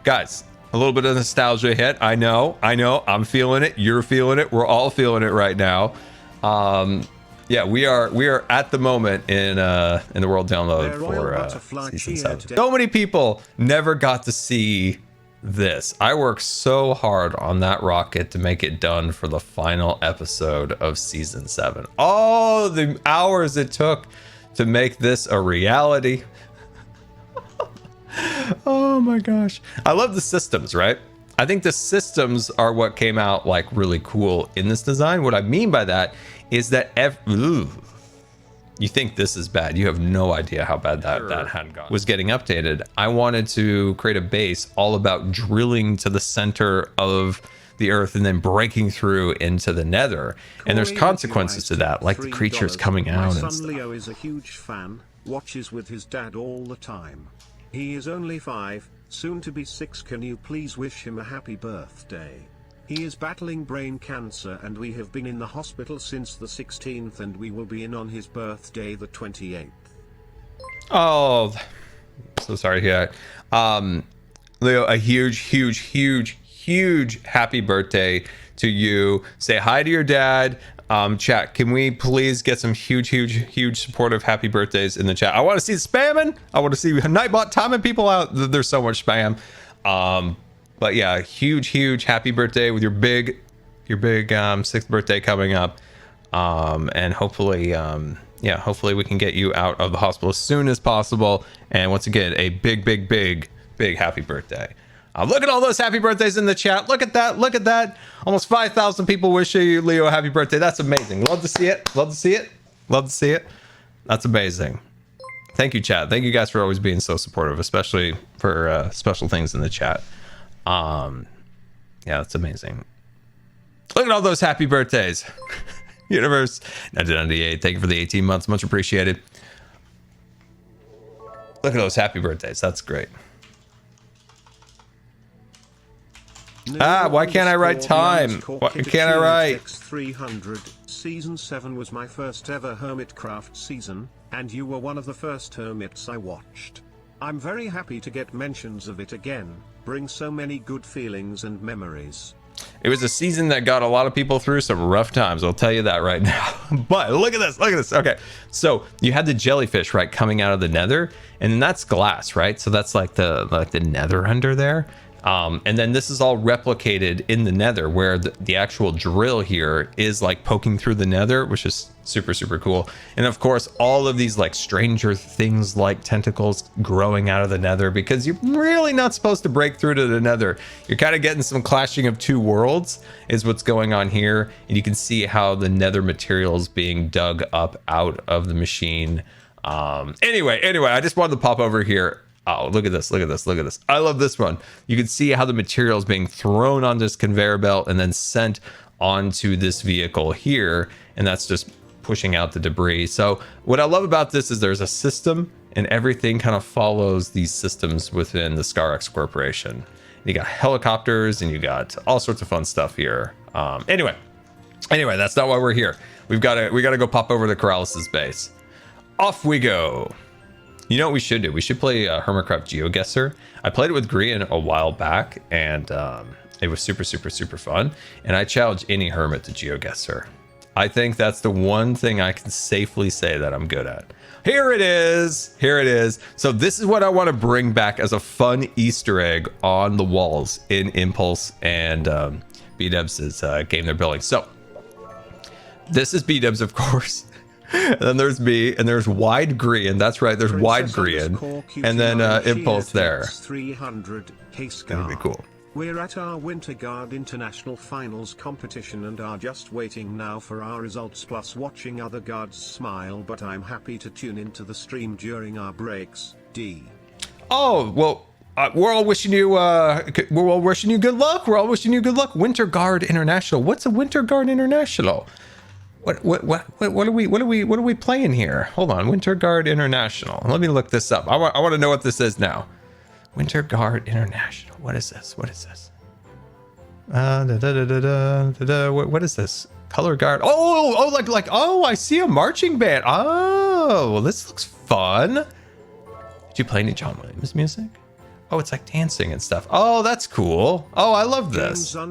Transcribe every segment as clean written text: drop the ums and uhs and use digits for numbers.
guys, a little bit of nostalgia hit. I know. I'm feeling it. You're feeling it. We're all feeling it right now. Yeah, we are at the moment in the world download for season 7. So many people never got to see this. I worked so hard on that rocket to make it done for the final episode of season 7. All the hours it took to make this a reality. Oh my gosh. I love the systems, right? I think the systems are what came out like really cool in this design. What I mean by that is that you think this is bad. You have no idea how bad that had gone. Was getting updated. I wanted to create a base all about drilling to the center of the earth and then breaking through into the nether. And there's consequences to that, like the creatures coming out and stuff. Leo is a huge fan, watches with his dad all the time. He is only 5, soon to be 6. Can you please wish him a happy birthday? He is battling brain cancer and we have been in the hospital since the 16th and we will be in on his birthday the 28th. Oh, so sorry to hear that. Leo, a huge happy birthday to you. Say hi to your dad. Chat, can we please get some huge supportive happy birthdays in the chat? I want to see spamming. I want to see Nightbot timing people out. There's so much spam. But yeah, huge happy birthday with your big 6th birthday coming up. And hopefully we can get you out of the hospital as soon as possible. And once again, a big happy birthday. Look at all those happy birthdays in the chat. Look at that. Almost 5,000 people wishing you, Leo, a happy birthday. That's amazing. Love to see it. That's amazing. Thank you, chat. Thank you guys for always being so supportive, especially for special things in the chat. Yeah, that's amazing. Look at all those happy birthdays. Universe 1998, thank you for the 18 months, much appreciated. Look at those happy birthdays. That's great. Why can't I write time? Why can't I write? 300 Season 7 was my first ever Hermitcraft season, and you were one of the first hermits I watched. I'm very happy to get mentions of it again. Brings so many good feelings and memories. It was a season that got a lot of people through some rough times, I'll tell you that right now. But look at this. Okay, so you had the jellyfish, right, coming out of the nether, and then that's glass, right? So that's like the nether under there. And then this is all replicated in the nether, where the actual drill here is like poking through the nether, which is super cool. And of course, all of these like stranger things like tentacles growing out of the nether, because you're really not supposed to break through to the nether. You're kind of getting some clashing of two worlds is what's going on here. And you can see how the nether material is being dug up out of the machine. Anyway, I just wanted to pop over here. Oh, look at this. I love this one. You can see how the material is being thrown on this conveyor belt and then sent onto this vehicle here. And that's just pushing out the debris. So what I love about this is there's a system and everything kind of follows these systems within the ScarX Corporation. You got helicopters and you got all sorts of fun stuff here. Anyway, that's not why we're here. We got to go pop over to Corralis's base. Off we go. You know what we should do? We should play Hermitcraft GeoGuessr. I played it with Grian a while back, and it was super fun. And I challenge any hermit to GeoGuessr. I think that's the one thing I can safely say that I'm good at. Here it is. So this is what I want to bring back as a fun Easter egg on the walls in Impulse and B-Dubs' game they're building. So this is B-Dubs, of course. And then there's me, and there's Wide Grian. That's right, there's Wide Grian. And then Impulse there. 300 That'd be cool. We're at our Winter Guard International Finals competition and are just waiting now for our results plus watching other guards smile, but I'm happy to tune into the stream during our breaks. D. Oh, well, we're all wishing you good luck. Winter Guard International. What's a Winter Guard International? What are we playing here? Hold on, Winter Guard International. Let me look this up. I want to know what this is now. Winter Guard International. What is this? What is this? Color Guard. Oh, I see a marching band. Oh, well, this looks fun. Did you play any John Williams music? Oh, it's like dancing and stuff. Oh, that's cool. Oh, I love this. Oh,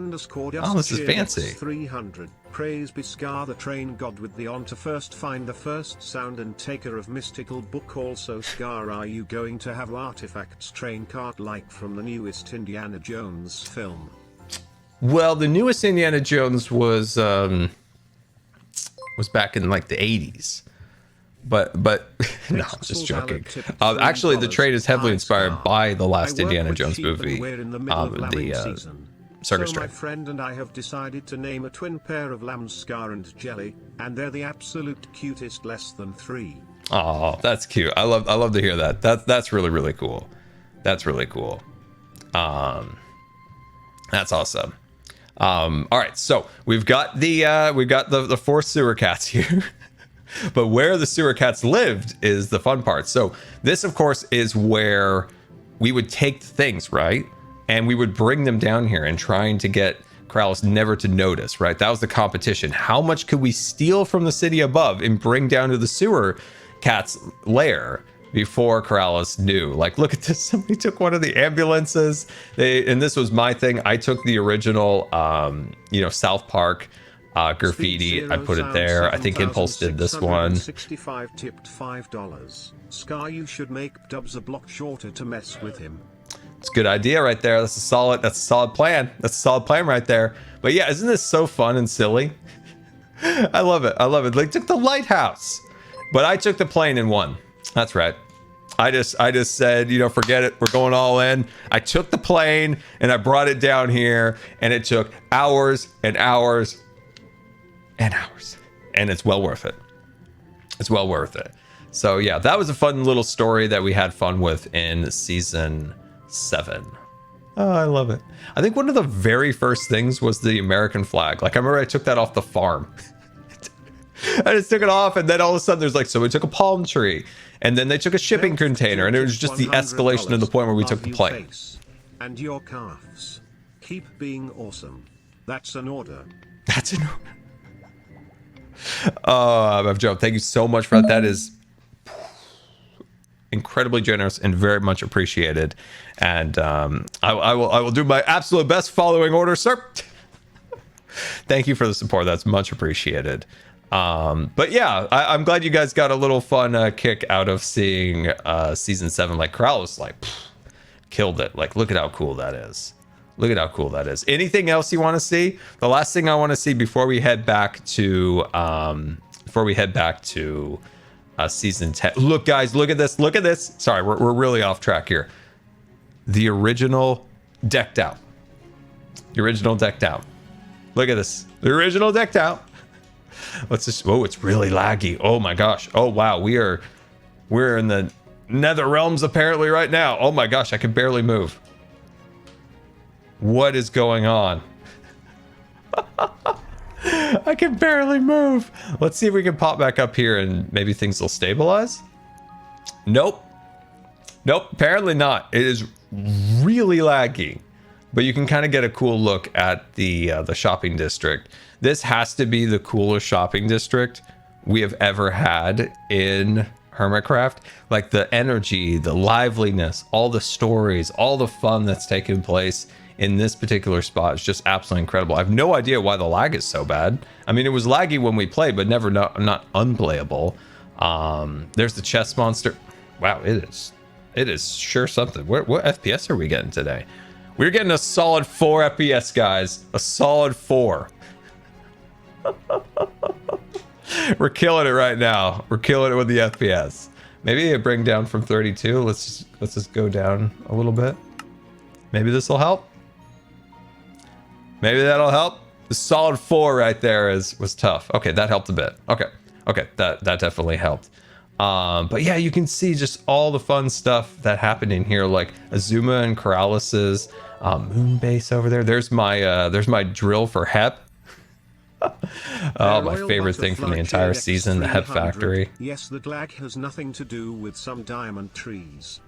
this is fancy. 300. Praise be Scar, the train god with the on to first find the first sound and taker of mystical book. Also Scar, are you going to have artifacts train cart like from the newest Indiana Jones film? Well, the newest Indiana Jones was back in like the 80s. But no, I'm just joking. Actually, the train is heavily inspired by the last Indiana Jones movie, the circus train. My friend and I have decided to name a twin pair of lambs, Scar and Jelly, and they're the absolute cutest less than 3. Oh, that's cute. I love to hear that. That's really cool. That's really cool. That's awesome. All right, so we've got the 4 sewer cats here. But where the sewer cats lived is the fun part. So this, of course, is where we would take things, right? And we would bring them down here and trying to get Corrales never to notice, right? That was the competition. How much could we steal from the city above and bring down to the sewer cat's lair before Corrales knew? Like, look at this. Somebody took one of the ambulances. And this was my thing. I took the original, South Park graffiti. I put it there. I think Impulse did this one. 65 tipped $5. Scar, you should make Dubs a block shorter to mess with him. It's a good idea right there. That's a solid plan. That's a solid plan right there. But yeah, isn't this so fun and silly? I love it. They took the lighthouse, but I took the plane and won. That's right. I just said, forget it. We're going all in. I took the plane and I brought it down here, and it took hours and hours and hours, and it's well worth it. It's well worth it. So yeah, that was a fun little story that we had fun with in season 7. Oh, I love it. I think one of the very first things was the American flag. Like, I remember I took that off the farm. I just took it off, and then all of a sudden there's like, so we took a palm tree, and then they took a shipping container, and it was just the escalation to the point where we took the plane. And your calves. Keep being awesome. That's an order. That's an order. Oh, Joe, thank you so much for that. That is incredibly generous and very much appreciated. And I will do my absolute best following order, sir. Thank you for the support. That's much appreciated. But yeah, I'm glad you guys got a little fun kick out of seeing season 7. Like, Corrales, like, killed it. Like, look at how cool that is. Look at how cool that is. Anything else you want to see? The last thing I want to see before we head back to season 10. Look, guys, look at this. Look at this. Sorry, we're really off track here. The original decked out. The original decked out. Look at this. The original decked out. Let's just. Oh, it's really laggy. Oh my gosh. Oh wow. We're in the nether realms apparently right now. Oh my gosh. I can barely move. What is going on? I can barely move. Let's see if we can pop back up here and maybe things will stabilize. Nope. Apparently not. It is really laggy, but you can kind of get a cool look at the shopping district. This has to be the coolest shopping district we have ever had in Hermitcraft. Like, the energy, the liveliness, all the stories, all the fun that's taken place in this particular spot is just absolutely incredible. I have no idea why the lag is so bad. I mean, it was laggy when we played, but never not unplayable. There's the chest monster. Wow, it is sure something. What FPS are we getting today? We're getting a solid 4 FPS, guys. A solid 4. We're killing it right now. We're killing it with the FPS. Maybe it bring down from 32. Let's just go down a little bit. Maybe this will help. Maybe that'll help. The solid 4 right there was tough. Okay, that helped a bit. Okay, that definitely helped. But yeah, you can see just all the fun stuff that happened in here, like Azuma and Corrales's moon base over there. There's my drill for Hep. Oh, my favorite thing from the entire season, the Hep factory. Yes, the lag has nothing to do with some diamond trees.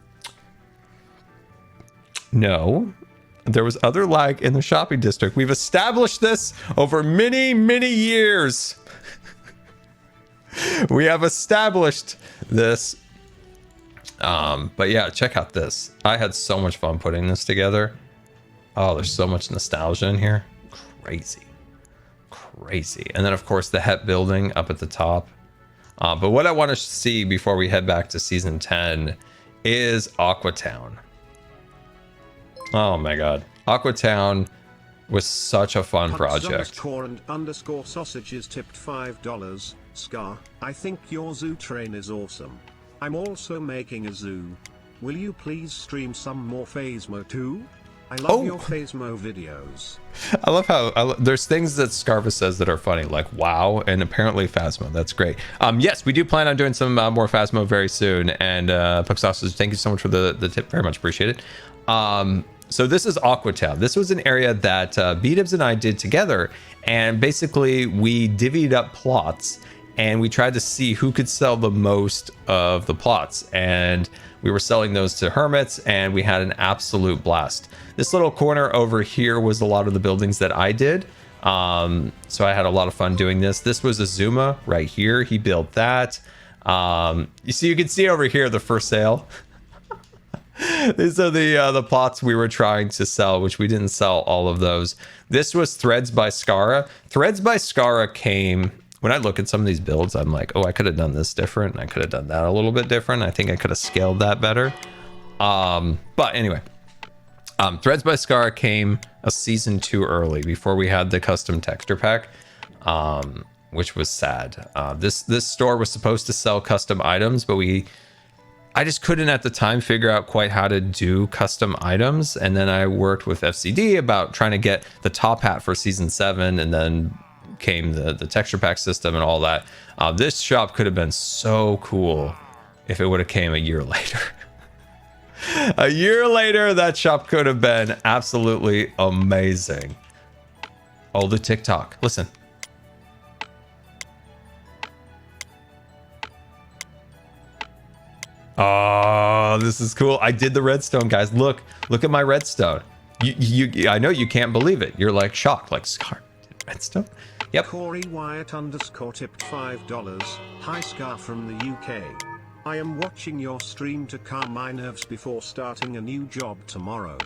No, there was other lag in the shopping district. We've established this over many, many years. We have established this. But yeah, check out this. I had so much fun putting this together. Oh, there's so much nostalgia in here. Crazy. Crazy. And then, of course, the Het building up at the top. But what I want to see before we head back to Season 10 is Aquatown. Oh my god. Aquatown was such a fun project. __ sausages tipped $5. Scar, I think your zoo train is awesome. I'm also making a zoo. Will you please stream some more Phasmo too? I love your Phasmo videos. I love how there's things that Scarva says that are funny, like wow, and apparently Phasmo. That's great. Yes, we do plan on doing some more Phasmo very soon. And Puck Sausage, thank you so much for the tip. Very much appreciate it. So this is Aquatown. This was an area that B-Dibs and I did together. And basically we divvied up plots and we tried to see who could sell the most of the plots. And we were selling those to hermits and we had an absolute blast. This little corner over here was a lot of the buildings that I did. So I had a lot of fun doing this. This was Azuma right here. He built that. You can see over here the for sale. These are the plots we were trying to sell, which we didn't sell all of those. This was Threads by Skara. Threads by Skara came, when I look at some of these builds, I'm like, oh, I could have done this different. I could have done that a little bit different. I think I could have scaled that better. But anyway, Threads by Skara came a season too early before we had the custom texture pack, which was sad. This store was supposed to sell custom items, but I just couldn't at the time figure out quite how to do custom items. And then I worked with FCD about trying to get the top hat for season 7, and then came the texture pack system and all that. This shop could have been so cool if it would have came a year later. A year later, that shop could have been absolutely amazing. Oh, the TikTok. Listen. Oh, this is cool. I did the redstone, guys. Look at my redstone. I know you can't believe it. You're like shocked, like Scar did redstone. Yep. Corey Wyatt _ tipped $5. Hi Scar from the UK. I am watching your stream to calm my nerves before starting a new job tomorrow.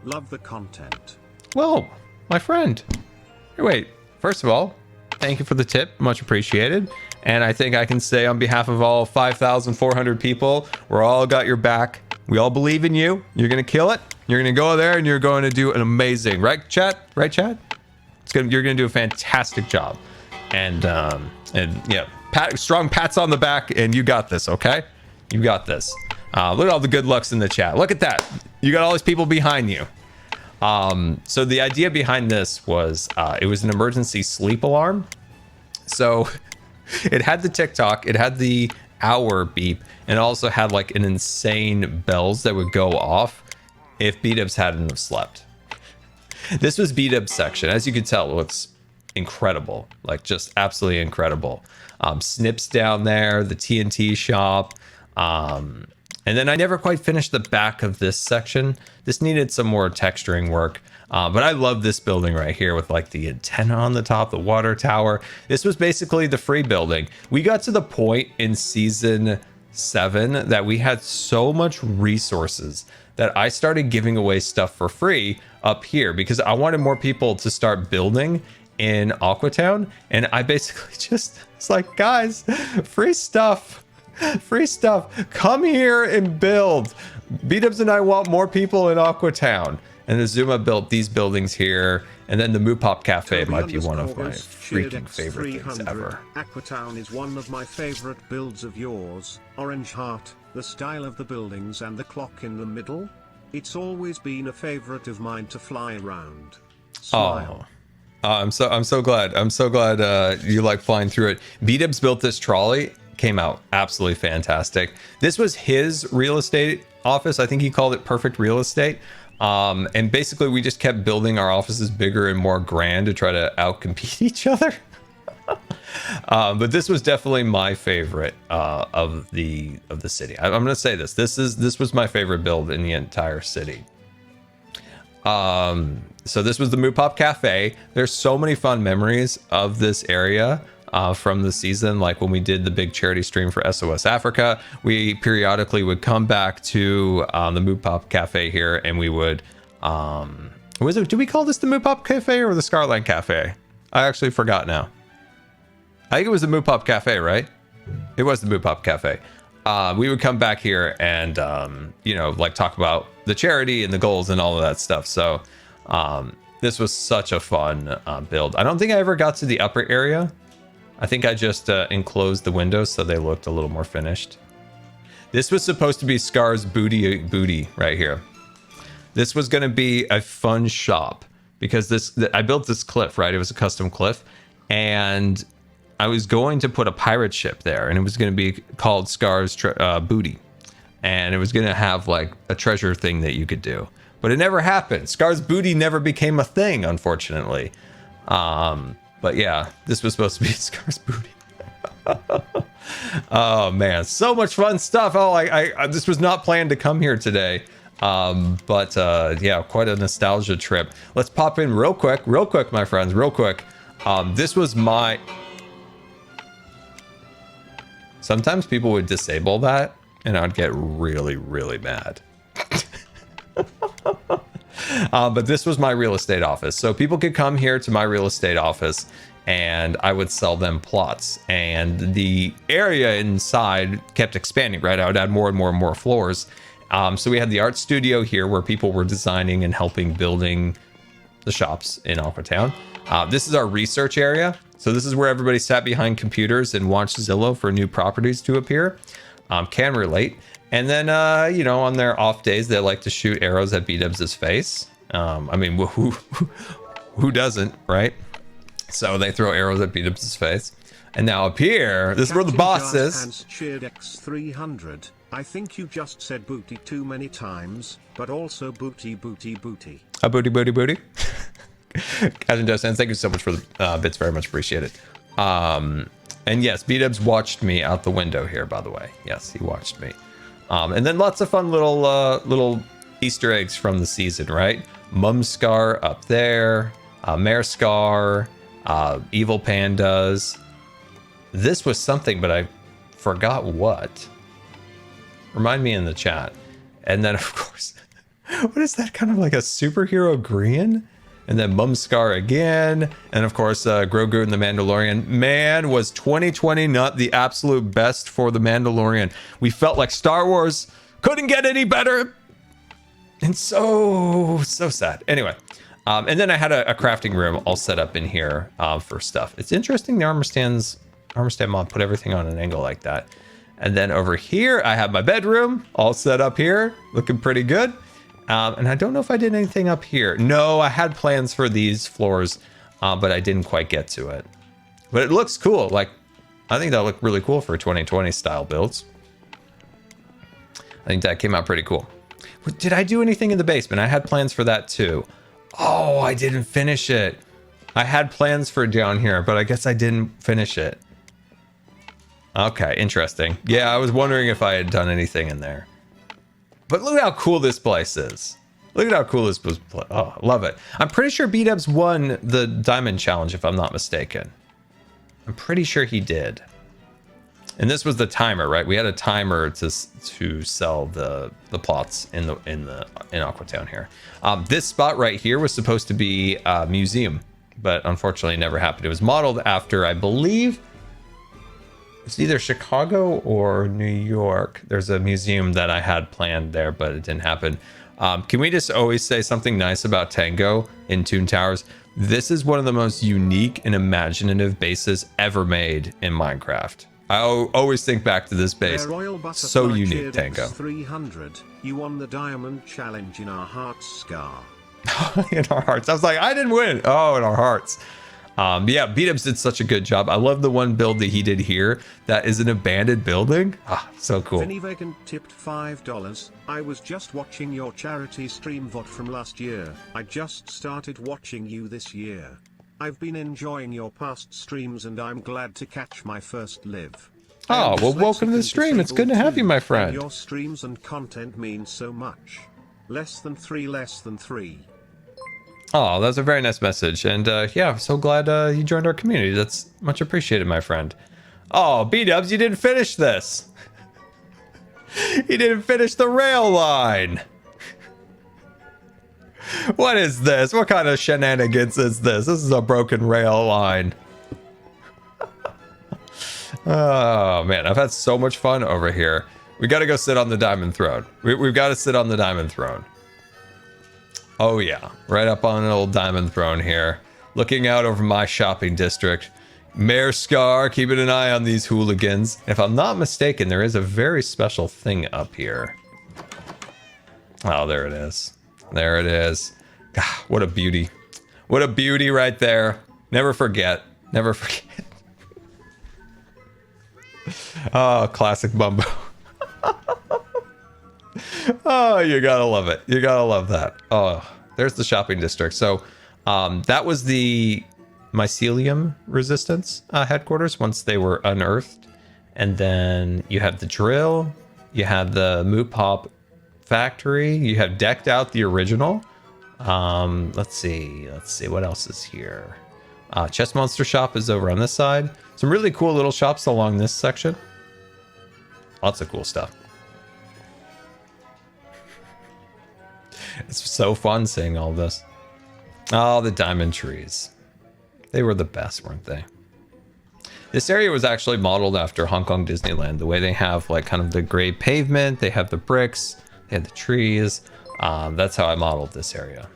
Love the content. Well, my friend. Hey, wait, first of all, thank you for the tip. Much appreciated. And I think I can say on behalf of all 5,400 people, we're all got your back. We all believe in you. You're going to kill it. You're going to go there and you're going to do an amazing, right, chat? Right, chat? You're going to do a fantastic job. And yeah, strong pats on the back, and you got this, okay? You got this. Look at all the good looks in the chat. Look at that. You got all these people behind you. So the idea behind this was it was an emergency sleep alarm. So it had the TikTok, it had the hour beep, and also had like an insane bells that would go off if B-Dibs hadn't have slept. This was B-Dibs section. As you can tell, it looks incredible, like just absolutely incredible. Snips down there, the TNT shop. And then I never quite finished the back of this section. This needed some more texturing work. But I love this building right here with like the antenna on the top, the water tower. This was basically the free building. We got to the point in season 7 that we had so much resources that I started giving away stuff for free up here because I wanted more people to start building in Aquatown. And I basically it's like, guys, free stuff, come here and build. B-Dubs and I want more people in Aquatown. And Azuma built these buildings here, and then the Moo Pop Cafe might be one of my freaking favorite things ever. Aquatown is one of my favorite builds of yours. Orange heart, the style of the buildings and the clock in the middle. It's always been a favorite of mine to fly around. Smile. Oh, I'm so glad. I'm so glad you like flying through it. B-Dibs built this trolley, came out absolutely fantastic. This was his real estate office. I think he called it Perfect Real Estate. And basically we just kept building our offices bigger and more grand to try to outcompete each other. But this was definitely my favorite of the city. I'm gonna say this was my favorite build in the entire city. So this was the Moo Pop Cafe. There's so many fun memories of this area. from the season. Like when we did the big charity stream for SOS Africa, we periodically would come back to the Moo Pop Cafe here, and we would was it, do we call this the Moo Pop Cafe or the Scarline Cafe? I actually forgot now. I think it was the Moo Pop Cafe, right? It was the Moo Pop Cafe. We would come back here and you know, like talk about the charity and the goals and all of that stuff. So this was such a fun build. I don't think I ever got to the upper area. I think I just enclosed the windows so they looked a little more finished. This was supposed to be Scar's booty right here. This was going to be a fun shop because I built this cliff, right? It was a custom cliff, and I was going to put a pirate ship there, and it was going to be called Scar's Booty, and it was going to have like a treasure thing that you could do, but it never happened. Scar's Booty never became a thing, unfortunately. But yeah, this was supposed to be Scar's Booty. Oh man, so much fun stuff. Oh, I this was not planned to come here today. But yeah, quite a nostalgia trip. Let's pop in real quick, my friends, real quick. This was my... Sometimes people would disable that, and I'd get really, really mad. But this was my real estate office. So people could come here to my real estate office, and I would sell them plots. And the area inside kept expanding, right? I would add more and more and more floors. So we had the art studio here where people were designing and helping building the shops in Aquatown. This is our research area. So this is where everybody sat behind computers and watched Zillow for new properties to appear. Can relate. And then, you know, on their off days, they like to shoot arrows at B-Dubs' face. I mean, who doesn't, right? So they throw arrows at B-Dubs' face. And now up here, this is where the boss is. Cheered X300. I think you just said booty too many times, but also booty, booty, booty. A booty, booty, booty. Captain Justin, thank you so much for the bits. Very much appreciated. And yes, B-Dubs watched me out the window here, by the way. Yes, he watched me. And then lots of fun little Easter eggs from the season, right? Mum Scar up there, Mare Scar, Evil Pandas. This was something, but I forgot what. Remind me in the chat. And then, of course, what is that? Kind of like a superhero green? And then Mum Scar again. And of course, Grogu and the Mandalorian. Man, was 2020 not the absolute best for the Mandalorian? We felt like Star Wars couldn't get any better. And so sad. Anyway, and then I had a crafting room all set up in here for stuff. It's interesting the armor stand mod put everything on an angle like that. And then over here, I have my bedroom all set up here, looking pretty good. And I don't know if I did anything up here. No, I had plans for these floors, but I didn't quite get to it. But it looks cool. Like, I think that looked really cool for 2020 style builds. I think that came out pretty cool. Did I do anything in the basement? I had plans for that too. Oh, I didn't finish it. I had plans for down here, but I guess I didn't finish it. Okay, interesting. Yeah, I was wondering if I had done anything in there. But look at how cool this place is. Look at how cool this was. Oh, I love it. I'm pretty sure B-Dubs won the Diamond Challenge, if I'm not mistaken. I'm pretty sure he did. And this was the timer, right? We had a timer to sell the plots in Aquatown here. This spot right here was supposed to be a museum, but unfortunately it never happened. It was modeled after, I believe, it's either Chicago or New York. There's a museum that I had planned there, but it didn't happen. Can we just always say something nice about Tango in Toon Towers? This is one of the most unique and imaginative bases ever made in Minecraft. I always think back to this base. So unique, Tango. 300. You won the Diamond Challenge in our hearts, Scar. In our hearts. I was like, I didn't win. Oh, in our hearts. Yeah, B-Dubs did such a good job. I love the one build that he did here. That is an abandoned building. Ah, so cool. Vinny Vegan tipped $5. I was just watching your charity stream VOD from last year. I just started watching you this year. I've been enjoying your past streams and I'm glad to catch my first live. Oh, well, welcome to the stream. It's good to have you, my friend. Your streams and content mean so much. Less than three. Oh, that's a very nice message. And yeah, I'm so glad you joined our community. That's much appreciated, my friend. Oh, B-dubs, you didn't finish this. You didn't finish the rail line. What is this? What kind of shenanigans is this? This is a broken rail line. Oh, man, I've had so much fun over here. We got to go sit on the diamond throne. We've got to sit on the diamond throne. Oh, yeah. Right up on an old diamond throne here. Looking out over my shopping district. Mayor Scar, keeping an eye on these hooligans. If I'm not mistaken, there is a very special thing up here. Oh, there it is. There it is. God, what a beauty. What a beauty right there. Never forget. Never forget. Oh, classic Bumbo. Oh, you gotta love it. You gotta love that. Oh, there's the shopping district. So that was the mycelium resistance headquarters once they were unearthed. And then you have the drill. You have the Moot Pop factory. You have decked out the original. Let's see what else is here. Chess Monster shop is over on this side. Some really cool little shops along this section. Lots of cool stuff. It's so fun seeing all this. Oh, the diamond trees. They were the best, weren't they? This area was actually modeled after Hong Kong Disneyland. The way they have like kind of the gray pavement, they have the bricks, they have the trees. That's how I modeled this area.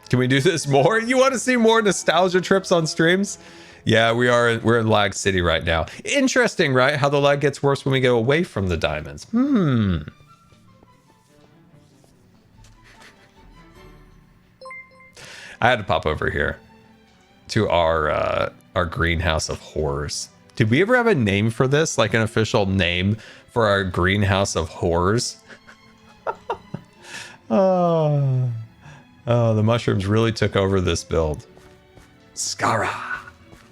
Can we do this more? You want to see more nostalgia trips on streams? Yeah, we're in Lag City right now. Interesting, right? How the lag gets worse when we go away from the diamonds. I had to pop over here to our greenhouse of horrors. Did we ever have a name for this? Like an official name for our greenhouse of horrors? Oh, the mushrooms really took over this build. Scara.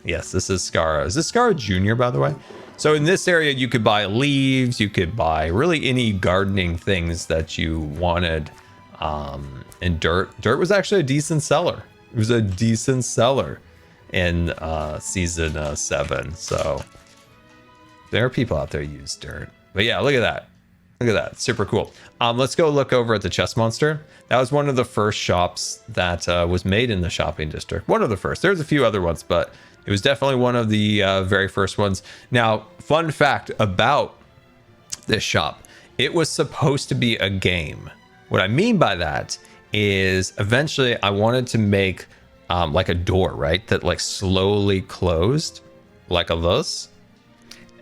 Yes, this is Scara. Is this Scara Jr., by the way? So in this area, you could buy leaves. You could buy really any gardening things that you wanted. And dirt. Dirt was actually a decent seller. It was a decent seller in season 7. So there are people out there who use dirt. But yeah, look at that. Look at that. Super cool. Let's go look over at the Chess Monster. That was one of the first shops that was made in the shopping district. One of the first. There's a few other ones, but it was definitely one of the very first ones. Now, fun fact about this shop. It was supposed to be a game. What I mean by that is eventually I wanted to make like a door, right? That like slowly closed like a this.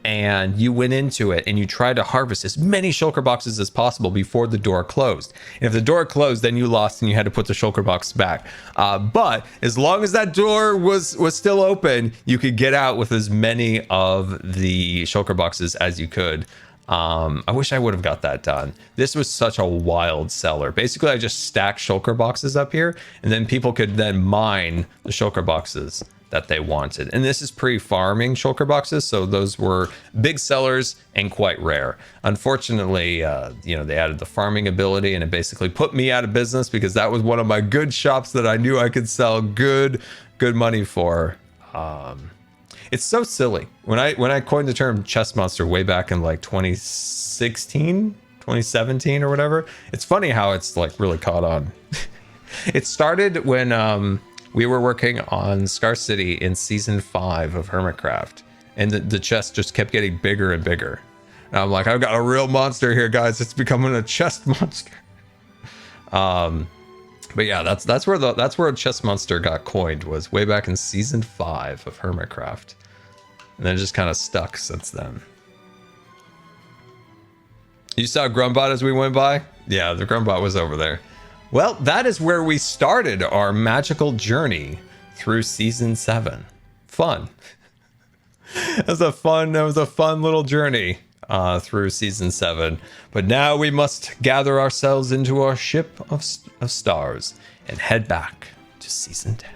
And you went into it and you tried to harvest as many shulker boxes as possible before the door closed. And if the door closed, then you lost and you had to put the shulker box back. But as long as that door was still open, you could get out with as many of the shulker boxes as you could. I wish I would have got that done. This was such a wild seller. Basically, I just stacked shulker boxes up here, and then people could then mine the shulker boxes that they wanted. And this is pre-farming shulker boxes, so those were big sellers and quite rare. Unfortunately, they added the farming ability, and it basically put me out of business because that was one of my good shops that I knew I could sell good money for. It's so silly. When I coined the term chess monster way back in like 2016, 2017 or whatever, it's funny how it's like really caught on. It started when we were working on Scar City in season 5 of Hermitcraft, and the chest just kept getting bigger and bigger. And I'm like, I've got a real monster here, guys. It's becoming a chest monster. But yeah, that's where a chess monster got coined, was way back in season 5 of Hermitcraft. And then it just kind of stuck since then. You saw Grumbot as we went by? Yeah, the Grumbot was over there. Well, that is where we started our magical journey through season 7. Fun. That was a fun little journey through season 7. But now we must gather ourselves into our ship of stars and head back to season 10.